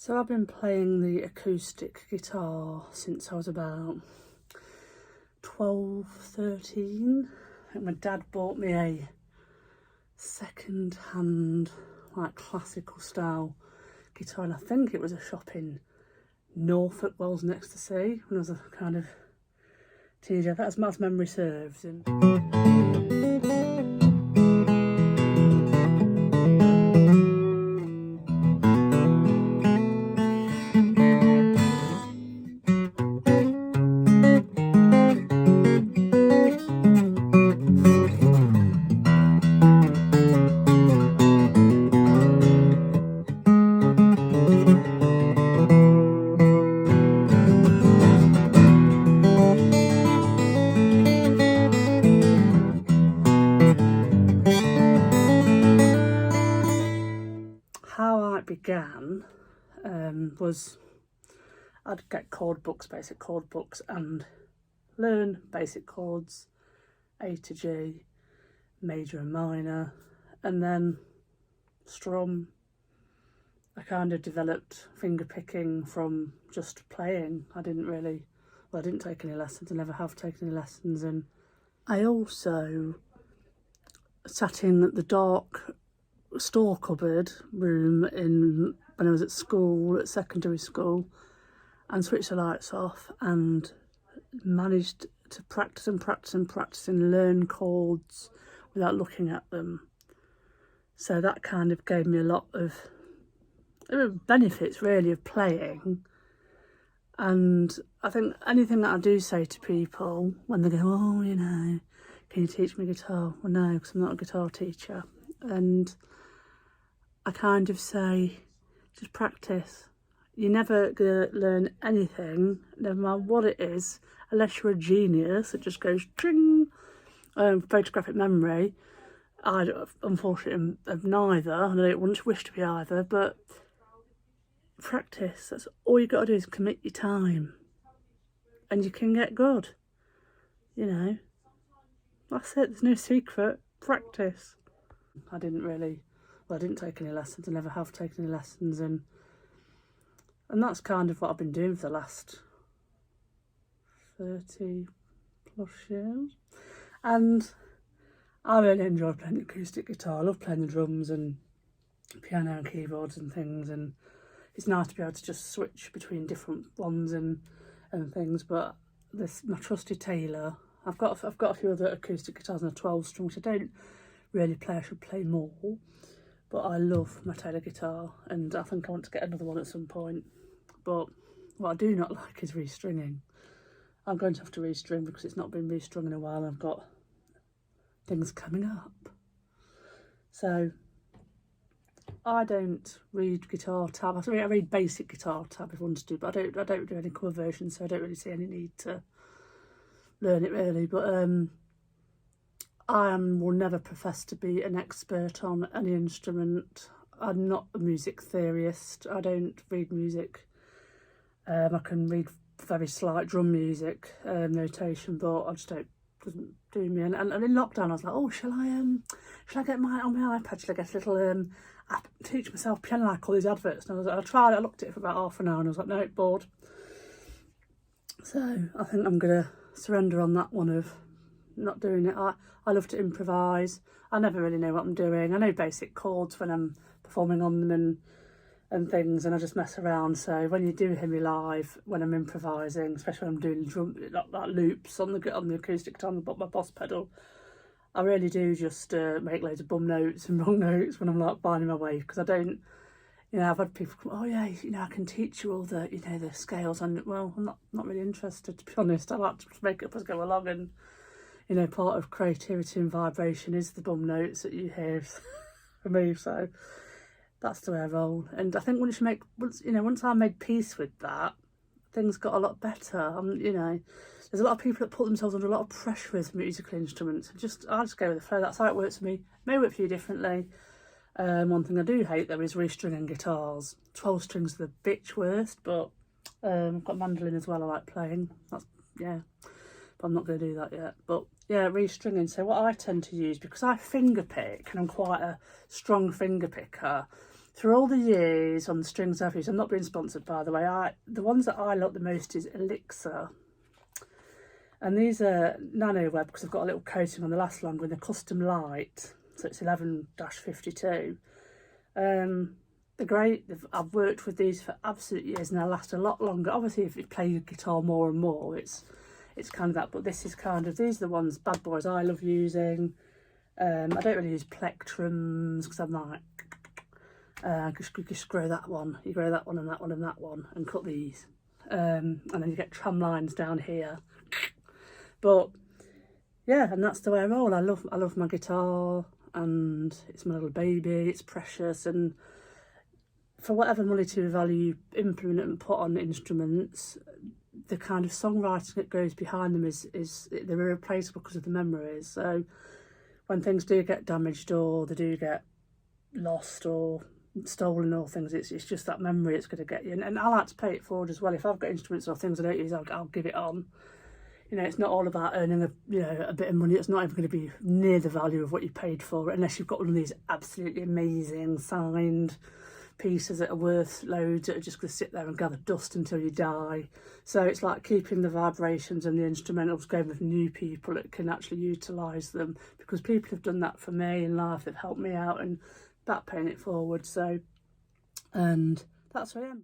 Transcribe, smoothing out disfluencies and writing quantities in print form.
So I've been playing the acoustic guitar since I was about 12, 13. I think my dad bought me a second-hand, like classical style guitar, and I think it was a shop in Norfolk, Wells next to sea, when I was a kind of teenager. That's as memory serves. How I began was I'd get chord books, basic chord books, and learn basic chords, A to G, major and minor, and then strum. I kind of developed finger picking from just playing. I didn't take any lessons. I never have taken any lessons. And I also sat in the dark store cupboard room when I was at school, at secondary school, and switched the lights off and managed to practice and learn chords without looking at them. So that kind of gave me a lot of benefits really of playing. And I think anything that I do say to people when they go, oh, can you teach me guitar? Well, no, because I'm not a guitar teacher. And I kind of say, just practice. You're never going to learn anything, no matter what it is, unless you're a genius. It just goes, tring, photographic memory. I unfortunately am neither, and I don't wish to be either, but practice. That's all you've got to do, is commit your time. And you can get good. That's it. There's no secret. Practice. I didn't take any lessons. I never have taken any lessons, and that's kind of what I've been doing for the last 30 plus years. And I really enjoy playing the acoustic guitar. I love playing the drums and piano and keyboards and things, and it's nice to be able to just switch between different ones and things. But my trusty Taylor, I've got a few other acoustic guitars and a 12-string, which I don't really play. I should play more, but I love my Taylor guitar, and I think I want to get another one at some point. But what I do not like is restringing. I'm going to have to restring because it's not been restrung in a while. I've got things coming up. So I don't read guitar tab. I read basic guitar tab if I want to do, but I don't do any cover versions, so I don't really see any need to learn it really. But I will never profess to be an expert on any instrument. I'm not a music theorist. I don't read music. I can read very slight drum music notation, but I just doesn't do me. And in lockdown, I was like, oh, shall I get on my iPad? Shall I get a little app, teach myself piano like all these adverts? And I tried. I looked at it for about half an hour, and I was like, no, bored. So I think I'm gonna surrender on that one of not doing it. I love to improvise. I never really know what I'm doing. I know basic chords when I'm performing on them and things, and I just mess around. So when you do hear me live, when I'm improvising, especially when I'm doing drum like loops on the acoustic guitar, on my boss pedal, I really do just make loads of bum notes and wrong notes when I'm like finding my way, because I don't. I've had people come, oh yeah, I can teach you all the the scales, and well, I'm not really interested, to be honest. I like to make it up as I go along, and part of creativity and vibration is the bum notes that you hear for me. So that's the way I roll. And I think once I made peace with that, things got a lot better. There's a lot of people that put themselves under a lot of pressure with musical instruments. I just go with the flow. That's how it works for me. May work for you differently. One thing I do hate though is restringing guitars. 12 strings are the bitch worst, but I've got mandolin as well I like playing. But I'm not going to do that yet. But yeah, restringing. So what I tend to use, because I finger pick and I'm quite a strong finger picker, through all the years on the strings I've used, I'm not being sponsored by the way, the ones that I like the most is Elixir. And these are nano web because I've got a little coating on the last longer in the custom light. So it's 11-52. They're great. I've worked with these for absolute years and they last a lot longer. Obviously, if you play the guitar more and more, it's kind of that. But this is kind of, these are the ones, bad boys, I love using. I don't really use plectrums because I'm like, just grow that one. You grow that one and that one and that one and cut these. And then you get tram lines down here. But yeah, and that's the way I roll. I love my guitar and it's my little baby, it's precious, and for whatever monetary value you implement and put on instruments, the kind of songwriting that goes behind them is they're irreplaceable because of the memories. So when things do get damaged or they do get lost or stolen or things, it's just that memory it's going to get you. And I like to pay it forward as well. If I've got instruments or things I don't use, I'll give it on. You know, it's not all about earning a bit of money. It's not even going to be near the value of what you paid for it, unless you've got one of these absolutely amazing signed pieces that are worth loads, that are just going to sit there and gather dust until you die. So it's like keeping the vibrations and the instrumentals going with new people that can actually utilise them, because people have done that for me in life. They've helped me out and that paying it forward. So, and that's where I am.